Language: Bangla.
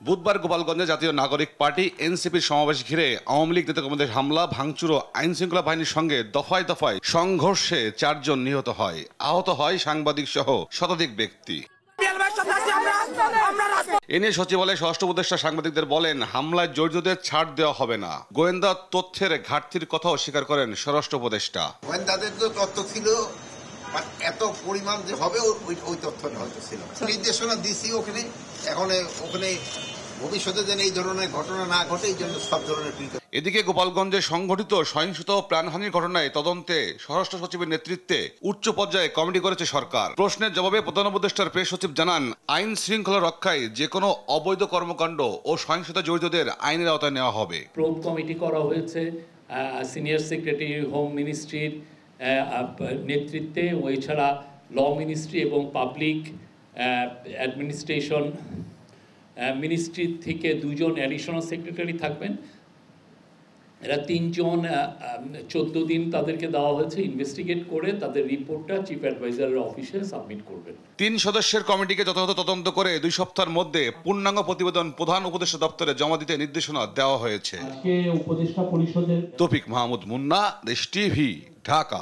বুধবার গোপালগঞ্জে জাতীয় নাগরিক পার্টি এনসিপির সমাবেশ ঘিরে আওয়ামী লীগ নেতাকর্মীদের হামলা, ভাঙচুর ও আইন শৃঙ্খলা বাহিনীর সঙ্গে দফায় দফায় সংঘর্ষে 4 জন নিহত হয়। আহত হয় সাংবাদিক সহ শতাধিক ব্যক্তি। এ নিয়ে সচিবালয়ে স্বরাষ্ট্র উপদেষ্টা সাংবাদিকদের বলেন, হামলায় জড়িতদের ছাড় দেওয়া হবে না। গোয়েন্দা তথ্যের ঘাটতির কথাও স্বীকার করেন স্বরাষ্ট্র উপদেষ্টা। গোয়েন্দাদের যে তথ্য ছিল এত পরিমাণ যে হবে ওই তথ্যটা হয়তো ছিল। নির্দেশনা দিছি ওখানে, এখন ওখানে ভবিষ্যতে যেন এই ধরনের ঘটনা না ঘটে এই জন্য সব ধরনের। এদিকে গোপালগঞ্জে সংঘটিত সহিংসতা ও প্রাণহানির ঘটনায় তদন্তে স্বরাষ্ট্র সচিবের নেতৃত্বে উচ্চ পর্যায়ে কমিটি করেছে সরকার। প্রশ্নের জবাবে প্রধান উপদেষ্টার প্রেস সচিব জানান, আইন শৃঙ্খলা রক্ষায় যে কোনো অবৈধ কর্মকাণ্ড ও সহিংসতা জড়িতদের আইনের আওতায় নেওয়া হবে। প্রোব কমিটি করা হয়েছে সিনিয়র সেক্রেটারি হোম মিনিস্ট্রির নেতৃত্বে, এছাড়া ল মিনিস্ট্রি এবং পাবলিক অ্যাডমিনিস্ট্রেশন মিনিস্ট্রি থেকে 2 জন অ্যাডিশনাল সেক্রেটারি থাকবেন। এরা 3 জন 14 দিন তাদেরকে দেওয়া হয়েছে ইনভেস্টিগেট করে তাদের রিপোর্টটা চিফ অ্যাডভাইজারের অফিসে সাবমিট করবেন। 3 সদস্যের কমিটিকে যথাযথ তদন্ত করে 2 সপ্তাহের মধ্যে পূর্ণাঙ্গ প্রতিবেদন প্রধান উপদেষ্টা দপ্তরে জমা দিতে নির্দেশনা দেওয়া হয়েছে। আজকে উপদেষ্টা পরিষদের তৌফিক মাহমুদ মুন্না, দেশ টিভি, ঢাকা।